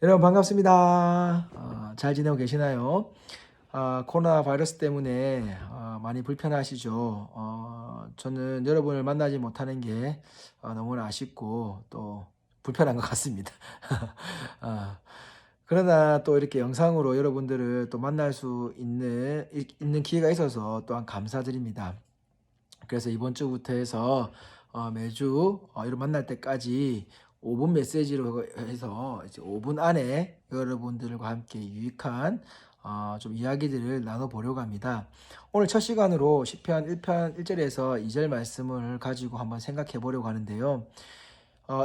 여러분 반갑습니다. 잘 지내고 계시나요? 코로나 바이러스 때문에 많이 불편하시죠? 저는 여러분을 만나지 못하는 게 너무나 아쉽고 또 불편한 것 같습니다. 어, 그러나 또 이렇게 영상으로 여러분들을 또 만날 수 있는 기회가 있어서 또한 감사드립니다. 그래서 이번 주부터 해서 매주 이런 만날 때까지 5분 메시지로 해서 이제 5분 안에 여러분들과 함께 유익한 좀 이야기들을 나눠보려고 합니다. 오늘 첫 시간으로 시편 1편 1절에서 2절 말씀을 가지고 한번 생각해 보려고 하는데요.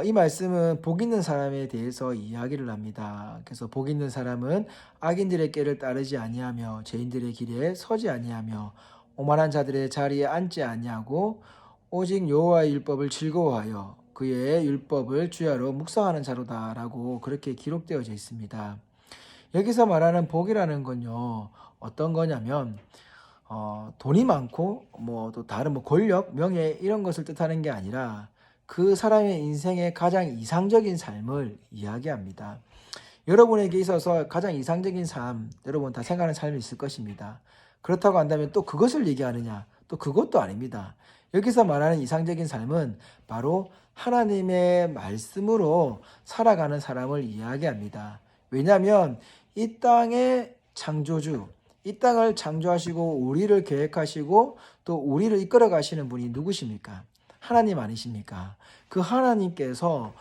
이 말씀은 복 있는 사람에 대해서 이야기를 합니다. 그래서 복 있는 사람은 악인들의 꾀를 따르지 아니하며 죄인들의 길에 서지 아니하며 오만한 자들의 자리에 앉지 아니하고 오직 여호와의 율법을 즐거워하여 그의 율법을 주야로 묵상하는 자로다라고 그렇게 기록되어져 있습니다. 여기서 말하는 복이라는 건요, 어떤 거냐면 돈이 많고 뭐 또 다른 뭐 권력, 명예 이런 것을 뜻하는 게 아니라 그 사람의 인생의 가장 이상적인 삶을 이야기합니다. 여러분에게 있어서 가장 이상적인 삶, 여러분 다 생각하는 삶이 있을 것입니다. 그렇다고 한다면 또 그것을 얘기하느냐? 또 그것도 아닙니다. 여기서 말하는 이상적인 삶은 바로 하나님의 말씀으로 살아가는 사람을 이야기합니다. 왜냐하면 이 땅의 창조주, 이 땅을 창조하시고 우리를 계획하시고 또 우리를 이끌어 가시는 분이 누구십니까? 하나님 아니십니까? 그 하나님께서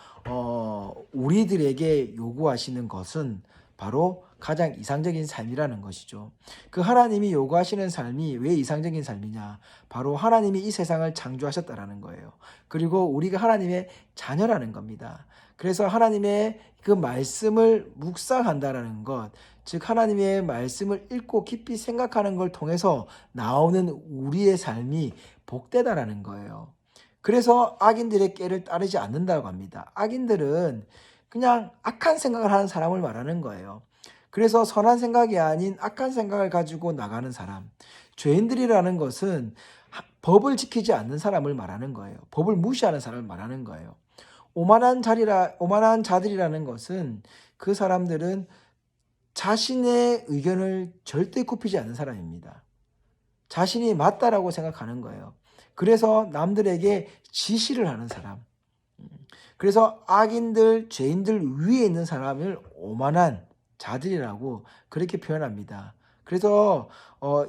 우리들에게 요구하시는 것은 바로 가장 이상적인 삶이라는 것이죠. 그 하나님이 요구하시는 삶이 왜 이상적인 삶이냐? 바로 하나님이 이 세상을 창조하셨다라는 거예요. 그리고 우리가 하나님의 자녀라는 겁니다. 그래서 하나님의 그 말씀을 묵상한다라는 것, 즉 하나님의 말씀을 읽고 깊이 생각하는 걸 통해서 나오는 우리의 삶이 복되다라는 거예요. 그래서 악인들의 꾀를 따르지 않는다고 합니다. 악인들은 그냥 악한 생각을 하는 사람을 말하는 거예요. 그래서 선한 생각이 아닌 악한 생각을 가지고 나가는 사람. 죄인들이라는 것은 법을 지키지 않는 사람을 말하는 거예요. 법을 무시하는 사람을 말하는 거예요. 오만한 자들이라는 것은 그 사람들은 자신의 의견을 절대 굽히지 않는 사람입니다. 자신이 맞다라고 생각하는 거예요. 그래서 남들에게 지시를 하는 사람. 그래서 악인들, 죄인들 위에 있는 사람을 오만한 자들이라고 그렇게 표현합니다. 그래서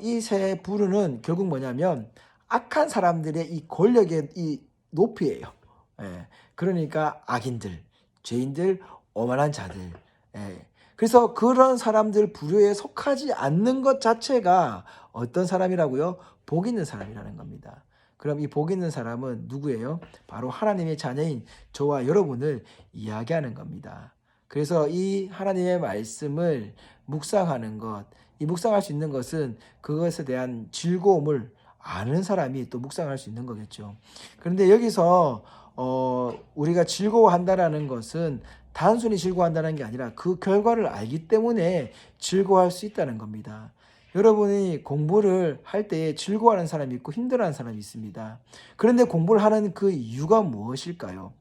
이 세 부류는 결국 뭐냐면 악한 사람들의 이 권력의 이 높이예요. 예. 그러니까 악인들, 죄인들, 오만한 자들. 예. 그래서 그런 사람들 부류에 속하지 않는 것 자체가 어떤 사람이라고요? 복 있는 사람이라는 겁니다. 그럼 이 복 있는 사람은 누구예요? 바로 하나님의 자녀인 저와 여러분을 이야기하는 겁니다. 그래서 이 하나님의 말씀을 묵상하는 것, 이 묵상할 수 있는 것은 그것에 대한 즐거움을 아는 사람이 또 묵상할 수 있는 거겠죠. 그런데 여기서 우리가 즐거워한다라는 것은 단순히 즐거워한다는 게 아니라 그 결과를 알기 때문에 즐거워할 수 있다는 겁니다. 여러분이 공부를 할 때에 즐거워하는 사람이 있고 힘들어하는 사람이 있습니다. 그런데 공부를 하는 그 이유가 무엇일까요?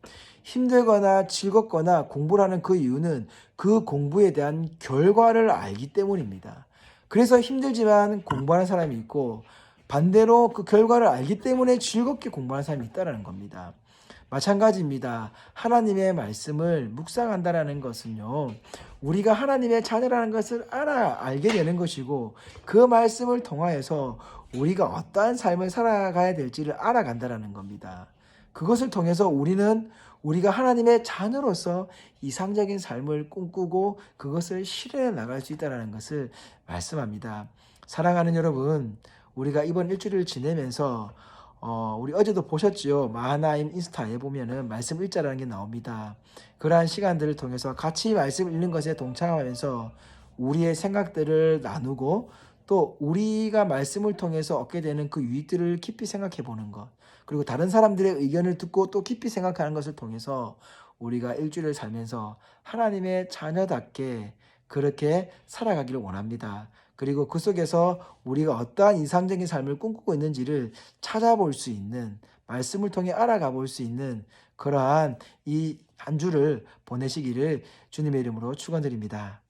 힘들거나 즐겁거나 공부를 하는 그 이유는 그 공부에 대한 결과를 알기 때문입니다. 그래서 힘들지만 공부하는 사람이 있고 반대로 그 결과를 알기 때문에 즐겁게 공부하는 사람이 있다는 겁니다. 마찬가지입니다. 하나님의 말씀을 묵상한다라는 것은요, 우리가 하나님의 자녀라는 것을 알게 되는 것이고, 그 말씀을 통하여서 우리가 어떠한 삶을 살아가야 될지를 알아간다라는 겁니다. 그것을 통해서 우리가 하나님의 자녀로서 이상적인 삶을 꿈꾸고 그것을 실현해 나갈 수 있다는 것을 말씀합니다. 사랑하는 여러분, 우리가 이번 일주일을 지내면서 우리 어제도 보셨지요. 마하나임 인스타에 보면은 말씀 일자라는 게 나옵니다. 그러한 시간들을 통해서 같이 말씀 읽는 것에 동참하면서 우리의 생각들을 나누고 또 우리가 말씀을 통해서 얻게 되는 그 유익들을 깊이 생각해 보는 것, 그리고 다른 사람들의 의견을 듣고 또 깊이 생각하는 것을 통해서 우리가 일주일을 살면서 하나님의 자녀답게 그렇게 살아가기를 원합니다. 그리고 그 속에서 우리가 어떠한 이상적인 삶을 꿈꾸고 있는지를 찾아볼 수 있는, 말씀을 통해 알아가 볼 수 있는 그러한 이 한 주를 보내시기를 주님의 이름으로 축원드립니다.